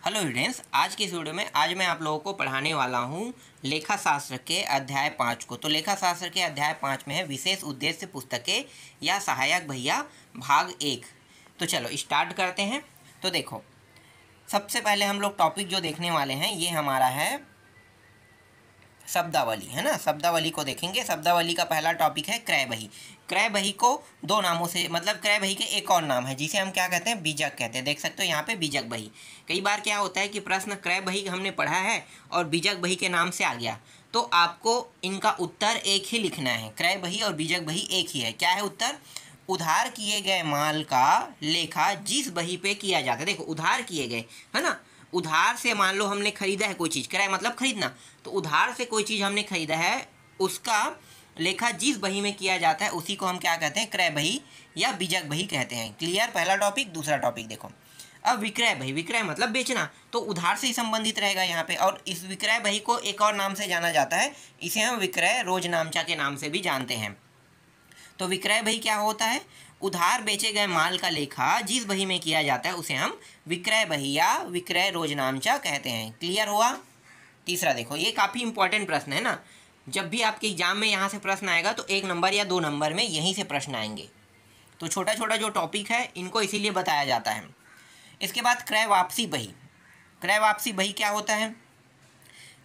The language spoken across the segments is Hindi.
हेलो स्टूडेंट्स, आज की इस वीडियो में आज मैं आप लोगों को पढ़ाने वाला हूँ लेखा शास्त्र के अध्याय 5 को। तो लेखा शास्त्र के अध्याय 5 में है विशेष उद्देश्य पुस्तकें या सहायक भैया भाग 1। तो चलो स्टार्ट करते हैं। तो देखो, सबसे पहले हम लोग टॉपिक जो देखने वाले हैं ये हमारा है शब्दावली, है ना। शब्दावली को देखेंगे। शब्दावली का पहला टॉपिक है क्रय बही। क्रय बही को दो नामों से, मतलब क्रय बही के एक और नाम है जिसे हम क्या कहते हैं, बीजक कहते हैं। देख सकते हो यहाँ पे बीजक बही। कई बार क्या होता है कि प्रश्न क्रय बही हमने पढ़ा है और बीजक बही के नाम से आ गया, तो आपको इनका उत्तर एक ही लिखना है। क्रय बही और बीजक बही एक ही है। क्या है उत्तर? उधार किए गए माल का लेखा जिस बही पे किया जाता है। देखो, उधार किए गए, है ना। उधार से मान लो हमने खरीदा है कोई चीज़, क्रय मतलब खरीदना, तो उधार से कोई चीज़ हमने खरीदा है, उसका लेखा जिस बही में किया जाता है उसी को हम क्या कहते हैं, क्रय बही या बीजक बही कहते हैं। क्लियर? पहला टॉपिक। दूसरा टॉपिक देखो, अब विक्रय बही। विक्रय मतलब बेचना, तो उधार से ही संबंधित रहेगा यहाँ पे। और इस विक्रय बही को एक और नाम से जाना जाता है, इसे हम विक्रय रोजनामचा के नाम से भी जानते हैं। तो विक्रय बही क्या होता है? उधार बेचे गए माल का लेखा जिस बही में किया जाता है उसे हम विक्रय बही या विक्रय रोजनामचा कहते हैं। क्लियर हुआ? तीसरा देखो, ये काफ़ी इंपॉर्टेंट प्रश्न है ना। जब भी आपके एग्जाम में यहाँ से प्रश्न आएगा तो 1 नंबर या 2 नंबर में यहीं से प्रश्न आएंगे। तो छोटा छोटा जो टॉपिक है इनको इसीलिए बताया जाता है। इसके बाद क्रय वापसी बही। क्रय वापसी बही क्या होता है?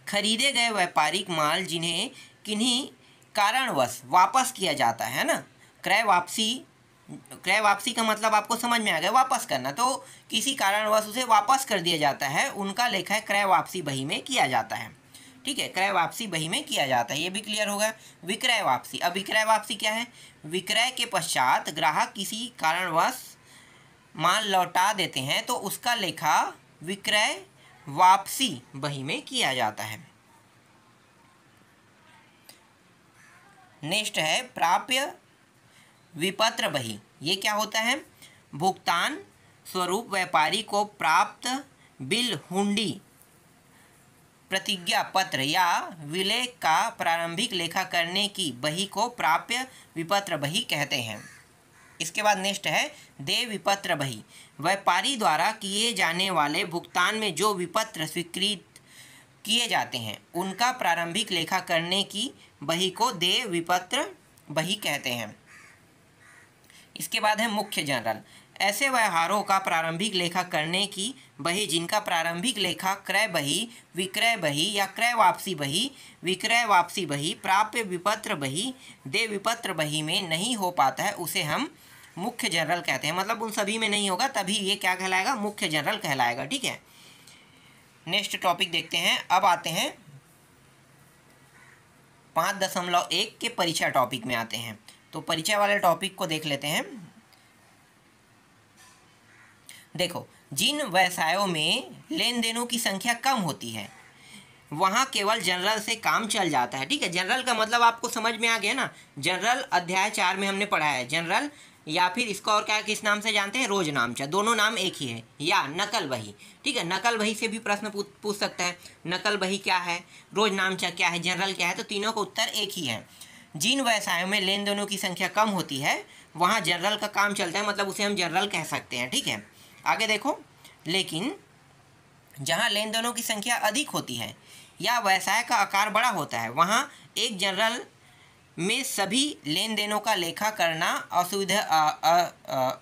खरीदे गए व्यापारिक माल जिन्हें किन्हीं कारणवश वापस किया जाता है ना। क्रय वापसी का मतलब आपको समझ में आ गया, वापस करना। तो किसी कारणवश उसे वापस कर दिया जाता है, उनका लेखा क्रय वापसी बही में किया जाता है। ठीक है, क्रय वापसी बही में किया जाता है, ये भी क्लियर होगा। विक्रय वापसी। अब विक्रय वापसी क्या है? विक्रय के पश्चात ग्राहक किसी कारणवश माल लौटा देते हैं तो उसका लेखा विक्रय वापसी बही में किया जाता है। नेक्स्ट है प्राप्य विपत्र बही। ये क्या होता है? भुगतान स्वरूप व्यापारी को प्राप्त बिल, हुंडी, प्रतिज्ञा पत्र या विलय का प्रारंभिक लेखा करने की बही को प्राप्य विपत्र बही कहते हैं। इसके बाद नेक्स्ट है देय विपत्र बही। व्यापारी द्वारा किए जाने वाले भुगतान में जो विपत्र स्वीकृत किए जाते हैं उनका प्रारंभिक लेखा करने की बही को देय विपत्र बही कहते हैं। इसके बाद है मुख्य जनरल। ऐसे व्यवहारों का प्रारंभिक लेखा करने की बही जिनका प्रारंभिक लेखा क्रय बही, विक्रय बही या क्रय वापसी बही, विक्रय वापसी बही, प्राप्य विपत्र बही, देय विपत्र बही में नहीं हो पाता है उसे हम मुख्य जनरल कहते हैं। मतलब उन सभी में नहीं होगा तभी ये क्या कहलाएगा? मुख्य जनरल कहलाएगा। ठीक है, नेक्स्ट टॉपिक देखते हैं। अब आते हैं 5.1 के परिचय टॉपिक में आते हैं। तो परिचय वाले टॉपिक को देख लेते हैं। देखो, जिन व्यवसायों में लेन देनों की संख्या कम होती है वहाँ केवल जनरल से काम चल जाता है। ठीक है, जनरल का मतलब आपको समझ में आ गया ना। जनरल अध्याय 4 में हमने पढ़ा है। जनरल या फिर इसको और क्या किस नाम से जानते हैं? रोजनामचा। दोनों नाम एक ही है। या नकल बही। ठीक है, नकल बही से भी प्रश्न पूछ सकता है। नकल बही क्या है, रोजनामचा क्या है, जनरल क्या है, तो तीनों का उत्तर एक ही है। जिन व्यवसायों में लेन देनों की संख्या कम होती है वहाँ जनरल का काम चलता है, मतलब उसे हम जनरल कह सकते हैं। ठीक है, आगे देखो। लेकिन जहाँ लेन देनों की संख्या अधिक होती है या व्यवसाय का आकार बड़ा होता है वहाँ एक जनरल में सभी लेन देनों का लेखा करना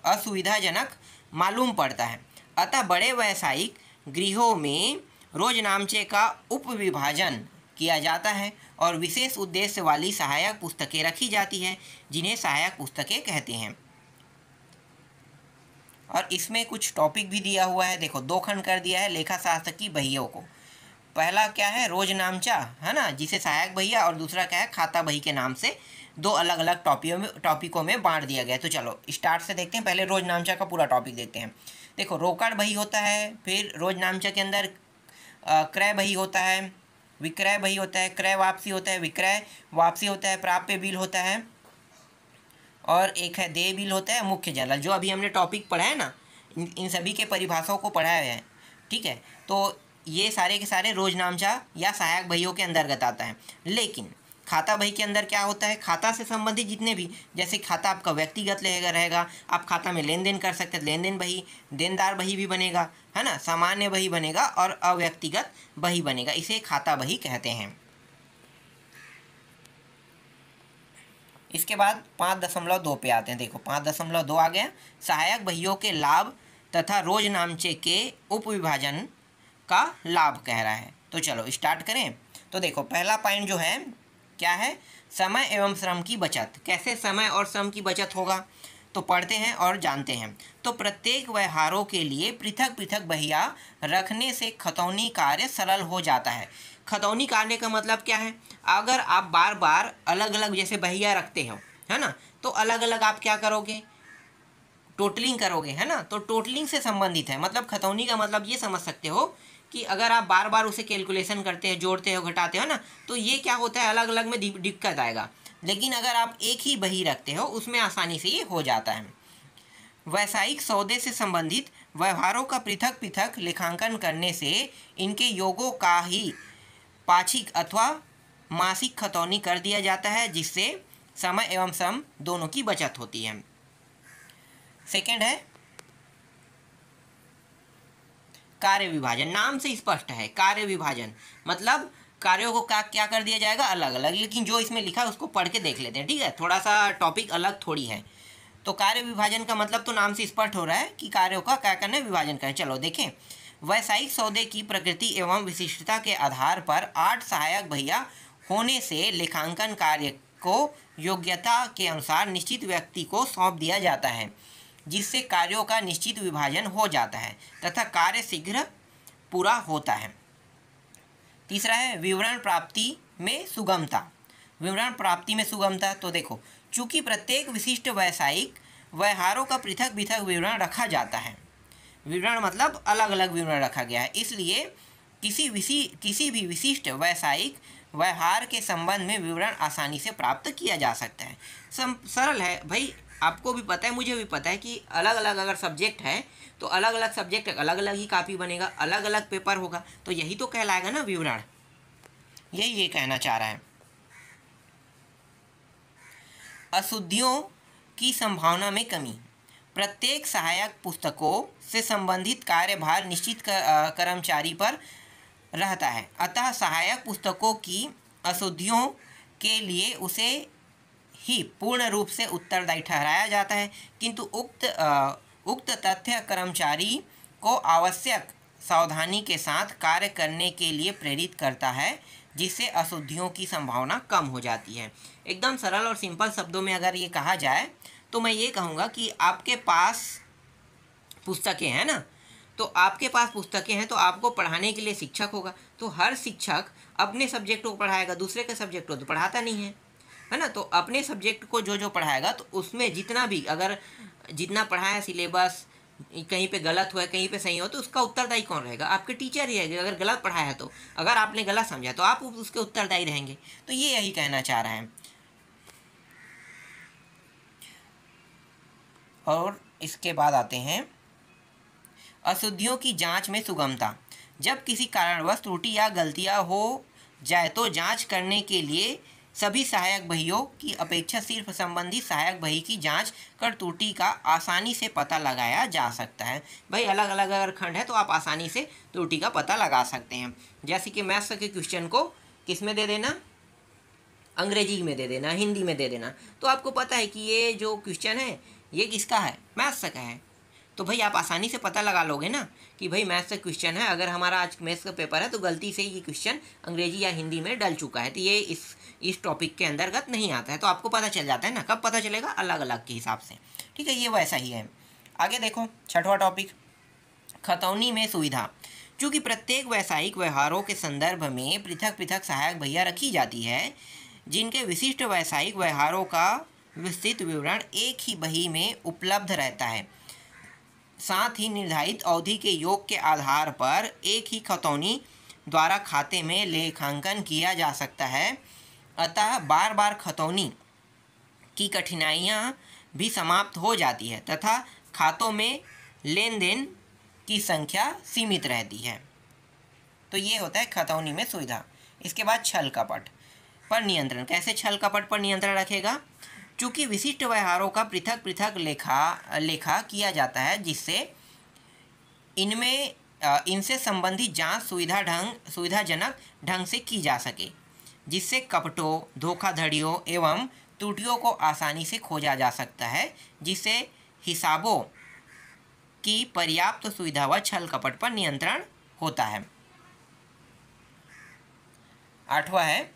असुविधाजनक मालूम पड़ता है। अतः बड़े व्यावसायिक गृहों में रोजनामचे का उपविभाजन किया जाता है और विशेष उद्देश्य वाली सहायक पुस्तकें रखी जाती है जिन्हें सहायक पुस्तकें कहते हैं। और इसमें कुछ टॉपिक भी दिया हुआ है। देखो, 2 खंड कर दिया है लेखा शास्त्र की बहियों को। पहला क्या है? रोजनामचा, है ना, जिसे सहायक बहिया, और दूसरा क्या है? खाता बही के नाम से 2 अलग अलग टॉपिकों में बांट दिया गया। तो चलो स्टार्ट से देखते हैं। पहले रोजनामचा का पूरा टॉपिक देखते हैं। देखो, रोकड़ बही होता है, फिर रोजनामचा के अंदर क्रय बही होता है, विक्रय बही होता है, क्रय वापसी होता है, विक्रय वापसी होता है, प्राप्य बिल होता है, और एक है देय बिल होता है, मुख्य जनरल। जो अभी हमने टॉपिक पढ़ा है ना, इन सभी के परिभाषाओं को पढ़ाया है। ठीक है, तो ये सारे के सारे रोजनामचा या सहायक बहियों के अंतर्गत आता है। लेकिन खाता बही के अंदर क्या होता है, खाता से संबंधित जितने भी, जैसे खाता आपका व्यक्तिगत रहेगा, आप खाता में लेन देन कर सकते हैं, लेन देन बही, देनदार बही भी बनेगा, है ना, सामान्य बही बनेगा और अव्यक्तिगत बही बनेगा, इसे खाता बही कहते हैं। इसके बाद 5.2 पे आते हैं। देखो 5.2 आ गया, सहायक बहियों के लाभ तथा रोज नामचे के उपविभाजन का लाभ कह रहा है। तो चलो स्टार्ट करें। तो देखो पहला पॉइंट जो है क्या है, समय एवं श्रम की बचत। कैसे समय और श्रम की बचत होगा, तो पढ़ते हैं और जानते हैं। तो प्रत्येक व्यवहारों के लिए पृथक पृथक बहिया रखने से खतौनी कार्य सरल हो जाता है। खतौनी कार्य का मतलब क्या है, अगर आप बार बार अलग अलग जैसे बहिया रखते हो, है ना, तो अलग अलग आप क्या करोगे, टोटलिंग करोगे, है ना। तो टोटलिंग से संबंधित है, मतलब खतौनी का मतलब ये समझ सकते हो कि अगर आप बार बार उसे कैलकुलेशन करते हैं, जोड़ते हो, घटाते हो ना, तो ये क्या होता है, अलग अलग में दिक्कत आएगा। लेकिन अगर आप एक ही बही रखते हो उसमें आसानी से ये हो जाता है। वैसायिक सौदे से संबंधित व्यवहारों का पृथक पृथक लेखांकन करने से इनके योगों का ही पाक्षिक अथवा मासिक खतौनी कर दिया जाता है, जिससे समय एवं श्रम दोनों की बचत होती है। सेकेंड है कार्य विभाजन। नाम से स्पष्ट है, कार्य विभाजन मतलब कार्यों को क्या कर दिया जाएगा, अलग अलग। लेकिन जो इसमें लिखा है उसको पढ़ के देख लेते हैं, ठीक है, थोड़ा सा टॉपिक अलग थोड़ी है। तो कार्य विभाजन का मतलब तो नाम से स्पष्ट हो रहा है कि कार्यों का क्या करना है, विभाजन करें। चलो देखें, वैसायिक सौदे की प्रकृति एवं विशिष्टता के आधार पर 8 सहायक बहिया होने से लेखांकन कार्य को योग्यता के अनुसार निश्चित व्यक्ति को सौंप दिया जाता है, जिससे कार्यों का निश्चित विभाजन हो जाता है तथा कार्य शीघ्र पूरा होता है। तीसरा है विवरण प्राप्ति में सुगमता। विवरण प्राप्ति में सुगमता, तो देखो चूंकि प्रत्येक विशिष्ट व्यवसायिक व्यवहारों का पृथक पृथक विवरण रखा जाता है, विवरण मतलब अलग अलग विवरण रखा गया है, इसलिए किसी भी विशिष्ट व्यवसायिक व्यवहार के संबंध में विवरण आसानी से प्राप्त किया जा सकता है। सरल है भाई, आपको भी पता है, मुझे भी पता है कि अलग अलग अगर सब्जेक्ट है तो अलग अलग सब्जेक्ट अलग अलग ही कापी बनेगा, अलग अलग पेपर होगा, तो यही तो कहलाएगा ना विवरण, यही ये कहना चाह रहा है। अशुद्धियों की संभावना में कमी। प्रत्येक सहायक पुस्तकों से संबंधित कार्यभार निश्चित कर्मचारी पर रहता है, अतः सहायक पुस्तकों की अशुद्धियों के लिए उसे ही पूर्ण रूप से उत्तरदायी ठहराया जाता है, किंतु उक्त तथ्य कर्मचारी को आवश्यक सावधानी के साथ कार्य करने के लिए प्रेरित करता है, जिससे अशुद्धियों की संभावना कम हो जाती है। एकदम सरल और सिंपल शब्दों में अगर ये कहा जाए तो मैं ये कहूँगा कि आपके पास पुस्तकें हैं ना, तो आपके पास पुस्तकें हैं तो आपको पढ़ाने के लिए शिक्षक होगा, तो हर शिक्षक अपने सब्जेक्ट को पढ़ाएगा, दूसरे के सब्जेक्ट को तो पढ़ाता नहीं है ना। तो अपने सब्जेक्ट को जो पढ़ाएगा तो उसमें जितना भी अगर जितना पढ़ाया सिलेबस कहीं पे गलत हुआ है कहीं पे सही हो तो उसका उत्तरदायी कौन रहेगा, आपके टीचर ही रहेंगे। अगर गलत पढ़ाया है तो अगर आपने गलत समझा तो आप उसके उत्तरदायी रहेंगे। तो ये यही कहना चाह रहा है। और इसके बाद आते हैं अशुद्धियों की जांच में सुगमता। जब किसी कारणवश त्रुटि या गलतियां हो जाए तो जांच करने के लिए सभी सहायक बहियों की अपेक्षा सिर्फ संबंधित सहायक बही की जांच कर त्रुटि का आसानी से पता लगाया जा सकता है। भाई अलग अलग अगर खंड है तो आप आसानी से त्रुटि का पता लगा सकते हैं। जैसे कि मैथ्स के क्वेश्चन को किस में दे देना, अंग्रेजी में दे देना, हिंदी में दे देना, तो आपको पता है कि ये जो क्वेश्चन है ये किसका है, मैथ्स का है, तो भाई आप आसानी से पता लगा लोगे ना कि भाई मैथ्स का क्वेश्चन है, अगर हमारा आज मैथ्स का पेपर है तो गलती से ये क्वेश्चन अंग्रेजी या हिंदी में डल चुका है तो ये इस टॉपिक के अंतर्गत नहीं आता है, तो आपको पता चल जाता है ना। कब पता चलेगा, अलग अलग के हिसाब से, ठीक है, ये वैसा ही है। आगे देखो छठवां टॉपिक खतौनी में सुविधा। चूँकि प्रत्येक व्यावसायिक व्यवहारों के संदर्भ में पृथक पृथक सहायक बहिया रखी जाती है, जिनके विशिष्ट व्यावसायिक व्यवहारों का विस्तृत विवरण एक ही बही में उपलब्ध रहता है, साथ ही निर्धारित अवधि के योग के आधार पर एक ही खतौनी द्वारा खाते में लेखांकन किया जा सकता है, अतः बार बार खतौनी की कठिनाइयाँ भी समाप्त हो जाती है तथा खातों में लेन देन की संख्या सीमित रहती है। तो ये होता है खतौनी में सुविधा। इसके बाद छल कपट। पर नियंत्रण, कैसे छल कपट पर नियंत्रण रखेगा? चूंकि विशिष्ट व्यवहारों का पृथक पृथक लेखा किया जाता है, जिससे इनसे संबंधित जांच सुविधाजनक ढंग से की जा सके, जिससे कपटों, धोखाधड़ियों एवं त्रुटियों को आसानी से खोजा जा सकता है, जिससे हिसाबों की पर्याप्त सुविधा व छल कपट पर नियंत्रण होता है। 8वां है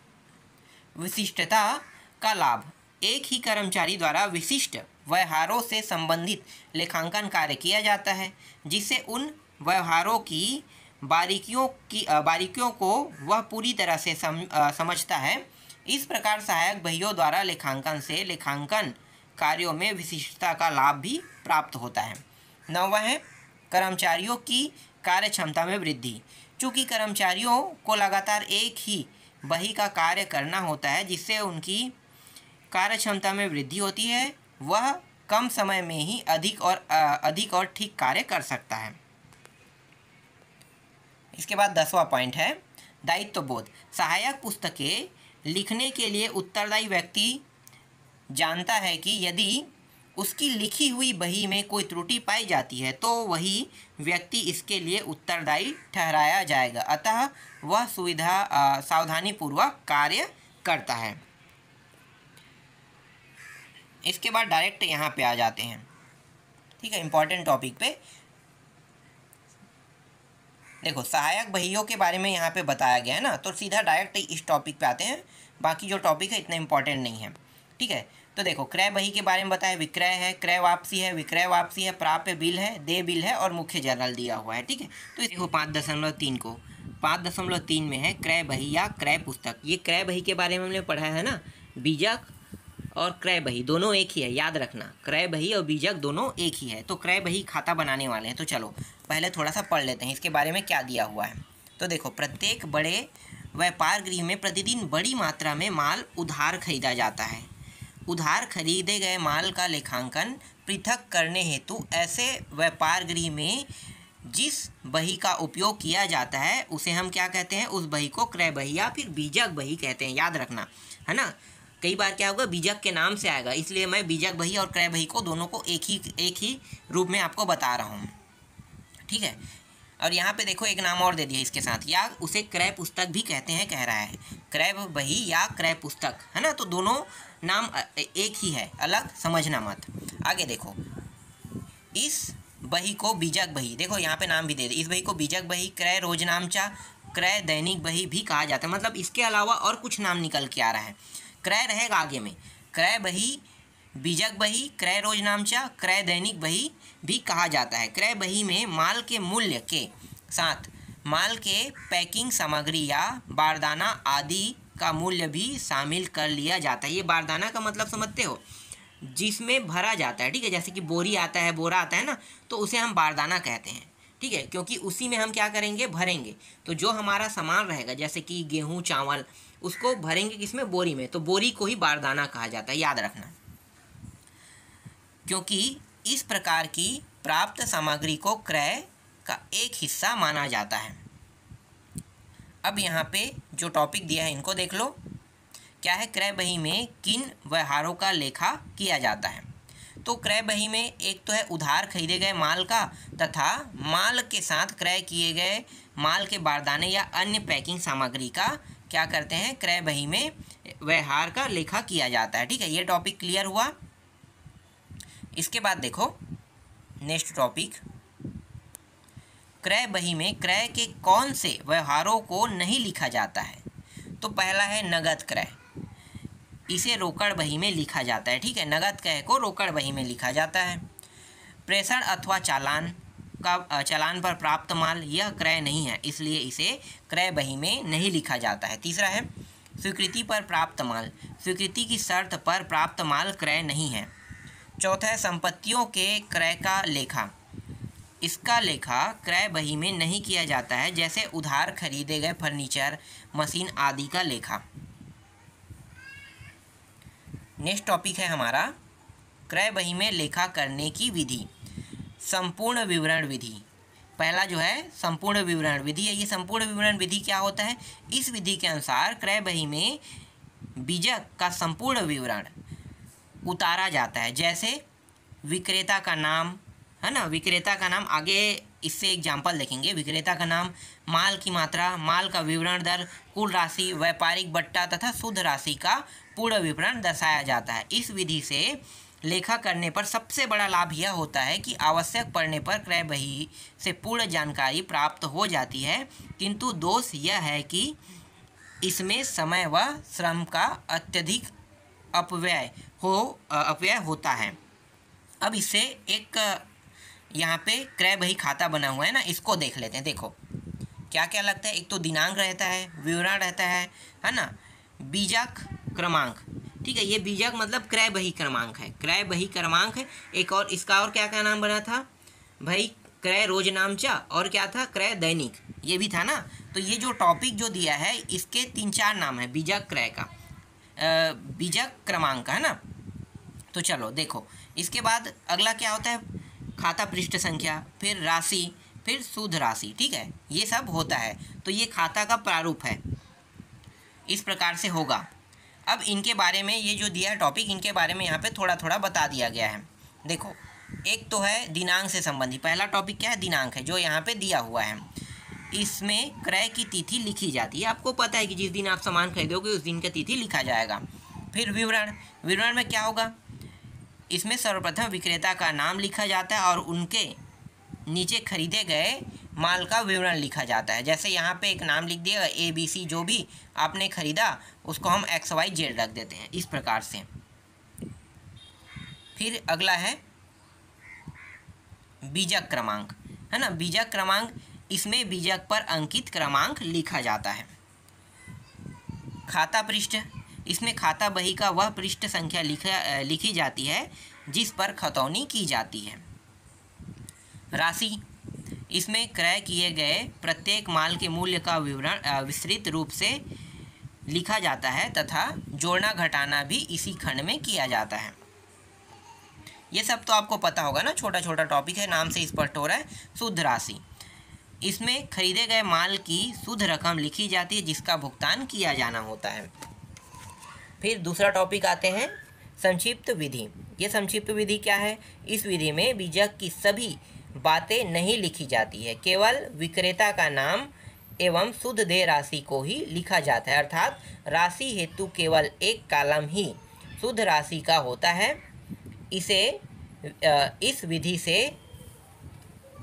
विशिष्टता का लाभ। एक ही कर्मचारी द्वारा विशिष्ट व्यवहारों से संबंधित लेखांकन कार्य किया जाता है, जिससे उन व्यवहारों की बारीकियों को वह पूरी तरह से समझता है। इस प्रकार सहायक बहियों द्वारा लेखांकन से लेखांकन कार्यों में विशिष्टता का लाभ भी प्राप्त होता है। 9वां है कर्मचारियों की कार्य क्षमता में वृद्धि। चूँकि कर्मचारियों को लगातार एक ही बही का कार्य करना होता है, जिससे उनकी कार्य क्षमता में वृद्धि होती है, वह कम समय में ही अधिक और ठीक कार्य कर सकता है। इसके बाद 10वां पॉइंट है दायित्व बोध। सहायक पुस्तकें लिखने के लिए उत्तरदायी व्यक्ति जानता है कि यदि उसकी लिखी हुई बही में कोई त्रुटि पाई जाती है तो वही व्यक्ति इसके लिए उत्तरदायी ठहराया जाएगा, अतः वह सावधानीपूर्वक कार्य करता है। इसके बाद डायरेक्ट यहाँ पे आ जाते हैं, ठीक है, इम्पॉर्टेंट टॉपिक पे। देखो सहायक बहियों के बारे में यहाँ पे बताया गया है ना, तो सीधा डायरेक्ट इस टॉपिक पे आते हैं। बाकी जो टॉपिक है इतना इम्पॉर्टेंट नहीं है, ठीक है। तो देखो क्रय बही के बारे में बताया, विक्रय है, क्रय वापसी है, विक्रय वापसी है, प्राप्य बिल है, देय बिल है और मुख्य जर्नल दिया हुआ है, ठीक है। तो देखो 5.3 को 5.3 में है क्रय बही या क्रय पुस्तक। ये क्रय बही के बारे में हमने पढ़ा है ना, बीजक और क्रय बही दोनों एक ही है, याद रखना, क्रय बही और बीजक दोनों एक ही है। तो क्रय बही खाता बनाने वाले हैं, तो चलो पहले थोड़ा सा पढ़ लेते हैं इसके बारे में क्या दिया हुआ है। तो देखो प्रत्येक बड़े व्यापार गृह में प्रतिदिन बड़ी मात्रा में माल उधार खरीदा जाता है। उधार खरीदे गए माल का लेखांकन पृथक करने हेतु ऐसे व्यापार गृह में जिस बही का उपयोग किया जाता है उसे हम क्या कहते हैं, उस बही को क्रय बही या फिर बीजक बही कहते हैं, याद रखना, है ना। कई बार क्या होगा, बीजक के नाम से आएगा, इसलिए मैं बीजक बही और क्रय बही को दोनों को एक ही रूप में आपको बता रहा हूँ, ठीक है। और यहाँ पे देखो एक नाम और दे दिया इसके साथ, या उसे क्रय पुस्तक भी कहते हैं, कह रहा है क्रय बही या क्रय पुस्तक, है ना। तो दोनों नाम एक ही है, अलग समझना मत। आगे देखो इस बही को बीजक बही, देखो यहाँ पे नाम भी दे दे, इस बही को बीजक बही, क्रय रोजनामचा, क्रय दैनिक बही भी कहा जाता है। मतलब इसके अलावा और कुछ नाम निकल के आ रहा है, क्रय रहेगा आगे में, क्रय बही, बीजक बही, क्रय रोजनामचा, क्रय दैनिक बही भी कहा जाता है। क्रय बही में माल के मूल्य के साथ माल के पैकिंग सामग्री या बारदाना आदि का मूल्य भी शामिल कर लिया जाता है। ये बारदाना का मतलब समझते हो, जिसमें भरा जाता है, ठीक है। जैसे कि बोरी आता है, बोरा आता है ना, तो उसे हम बारदाना कहते हैं, ठीक है, क्योंकि उसी में हम क्या करेंगे, भरेंगे। तो जो हमारा सामान रहेगा जैसे कि गेहूँ चावल, उसको भरेंगे किसमें, बोरी में, तो बोरी को ही बारदाना कहा जाता है, याद रखना। क्योंकि इस प्रकार की प्राप्त सामग्री को क्रय का एक हिस्सा माना जाता है। अब यहाँ पे जो टॉपिक दिया है इनको देख लो, क्या है, क्रय बही में किन व्यवहारों का लेखा किया जाता है। तो क्रय बही में एक तो है उधार खरीदे गए माल का तथा माल के साथ क्रय किए गए माल के बारदाने या अन्य पैकिंग सामग्री का क्या करते हैं, क्रय बही में व्यवहार का लेखा किया जाता है, ठीक है। ये टॉपिक क्लियर हुआ। इसके बाद देखो नेक्स्ट टॉपिक, क्रय बही में क्रय के कौन से व्यवहारों को नहीं लिखा जाता है। तो पहला है नगद क्रय, इसे रोकड़ बही में लिखा जाता है, ठीक है। नगद क्रय को रोकड़ बही में लिखा जाता है। प्रेषण अथवा चालान पर प्राप्त माल, यह क्रय नहीं है, इसलिए इसे क्रय बही में नहीं लिखा जाता है। तीसरा है स्वीकृति पर प्राप्त माल, स्वीकृति की शर्त पर प्राप्त माल क्रय नहीं है। चौथा है संपत्तियों के क्रय का लेखा, इसका लेखा क्रय बही में नहीं किया जाता है, जैसे उधार खरीदे गए फर्नीचर, मशीन आदि का लेखा। नेक्स्ट टॉपिक है हमारा क्रय बही में लेखा करने की विधि, संपूर्ण विवरण विधि। पहला जो है संपूर्ण विवरण विधि है। ये संपूर्ण विवरण विधि क्या होता है, इस विधि के अनुसार क्रय बही में बीजक का संपूर्ण विवरण उतारा जाता है। जैसे विक्रेता का नाम, है ना, विक्रेता का नाम, आगे इससे एग्जाम्पल देखेंगे। विक्रेता का नाम, माल की मात्रा, माल का विवरण दर, कुल राशि, व्यापारिक बट्टा तथा शुद्ध राशि का पूर्ण विवरण दर्शाया जाता है। इस विधि से लेखा करने पर सबसे बड़ा लाभ यह होता है कि आवश्यक पड़ने पर क्रय बही से पूर्ण जानकारी प्राप्त हो जाती है, किंतु दोष यह है कि इसमें समय व श्रम का अत्यधिक अपव्यय होता है। अब इससे एक यहाँ पे क्रय बही खाता बना हुआ है ना, इसको देख लेते हैं। देखो क्या क्या लगता है। एक तो दिनांक रहता है, विवरण रहता है ना, बीजक क्रमांक, ठीक है, ये बीजक मतलब क्रय बही क्रमांक है, क्रय बही क्रमांक है। एक और इसका और क्या क्या नाम बना था भाई, क्रय रोजनामचा, और क्या था, क्रय दैनिक, ये भी था ना। तो ये जो टॉपिक जो दिया है इसके 3-4 नाम है बीजक क्रय का, बीजक क्रमांक का, है ना। तो चलो देखो, इसके बाद अगला क्या होता है, खाता पृष्ठ संख्या, फिर राशि, फिर शुद्ध राशि, ठीक है, ये सब होता है। तो ये खाता का प्रारूप है, इस प्रकार से होगा। अब इनके बारे में ये जो दिया है टॉपिक, इनके बारे में यहाँ पे थोड़ा थोड़ा बता दिया गया है। देखो एक तो है दिनांक से संबंधी, पहला टॉपिक क्या है, दिनांक है, जो यहाँ पे दिया हुआ है। इसमें क्रय की तिथि लिखी जाती है, आपको पता है कि जिस दिन आप सामान खरीदोगे उस दिन का तिथि लिखा जाएगा। फिर विवरण, विवरण में क्या होगा, इसमें सर्वप्रथम विक्रेता का नाम लिखा जाता है और उनके नीचे खरीदे गए माल का विवरण लिखा जाता है। जैसे यहाँ पे एक नाम लिख दिया, ABC, जो भी आपने खरीदा उसको हम XYZ रख देते हैं, इस प्रकार से। फिर अगला है बीजक क्रमांक, है ना, बीजक क्रमांक, इसमें बीजक पर अंकित क्रमांक लिखा जाता है। खाता पृष्ठ, इसमें खाता बही का वह पृष्ठ संख्या लिखी जाती है जिस पर खतौनी की जाती है। राशि, इसमें क्रय किए गए प्रत्येक माल के मूल्य का विवरण विस्तृत रूप से लिखा जाता है तथा जोड़ना घटाना भी इसी खंड में किया जाता है। ये सब तो आपको पता होगा ना, छोटा छोटा टॉपिक है, नाम से स्पष्ट हो रहा है। शुद्ध राशि, इसमें खरीदे गए माल की शुद्ध रकम लिखी जाती है जिसका भुगतान किया जाना होता है। फिर दूसरा टॉपिक आते हैं संक्षिप्त विधि। ये संक्षिप्त विधि क्या है, इस विधि में बीजक की सभी बातें नहीं लिखी जाती है, केवल विक्रेता का नाम एवं शुद्ध देय राशि को ही लिखा जाता है, अर्थात राशि हेतु केवल एक कॉलम ही शुद्ध राशि का होता है। इस विधि से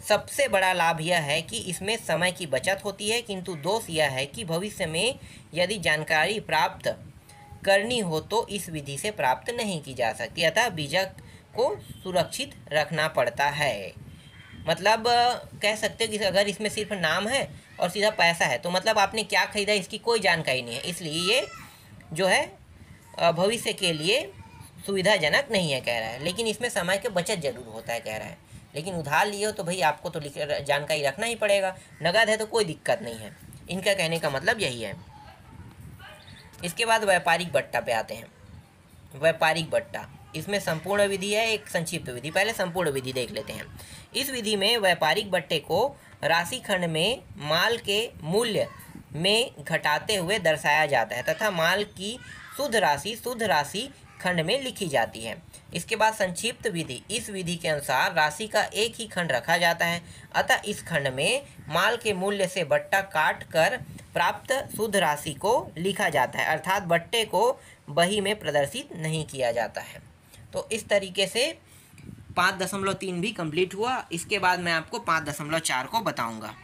सबसे बड़ा लाभ यह है कि इसमें समय की बचत होती है, किंतु दोष यह है कि भविष्य में यदि जानकारी प्राप्त करनी हो तो इस विधि से प्राप्त नहीं की जा सकती, अतः बीजक को सुरक्षित रखना पड़ता है। मतलब कह सकते हो कि अगर इसमें सिर्फ नाम है और सीधा पैसा है तो मतलब आपने क्या खरीदा इसकी कोई जानकारी नहीं है, इसलिए ये जो है भविष्य के लिए सुविधाजनक नहीं है कह रहा है। लेकिन इसमें समय की बचत जरूर होता है कह रहा है। लेकिन उधार लिए हो तो भाई आपको तो जानकारी रखना ही पड़ेगा, नगद है तो कोई दिक्कत नहीं है। इनका कहने का मतलब यही है। इसके बाद व्यापारिक बट्टा पे आते हैं। व्यापारिक बट्टा, इसमें संपूर्ण विधि है, एक संक्षिप्त विधि। पहले संपूर्ण विधि देख लेते हैं। इस विधि में व्यापारिक बट्टे को राशि खंड में माल के मूल्य में घटाते हुए दर्शाया जाता है तथा माल की शुद्ध राशि खंड में लिखी जाती है। इसके बाद संक्षिप्त विधि, इस विधि के अनुसार राशि का एक ही खंड रखा जाता है, अतः इस खंड में माल के मूल्य से बट्टा काट कर प्राप्त शुद्ध राशि को लिखा जाता है, अर्थात बट्टे को बही में प्रदर्शित नहीं किया जाता है। तो इस तरीके से 5.3 भी कंप्लीट हुआ। इसके बाद मैं आपको 5.4 को बताऊंगा।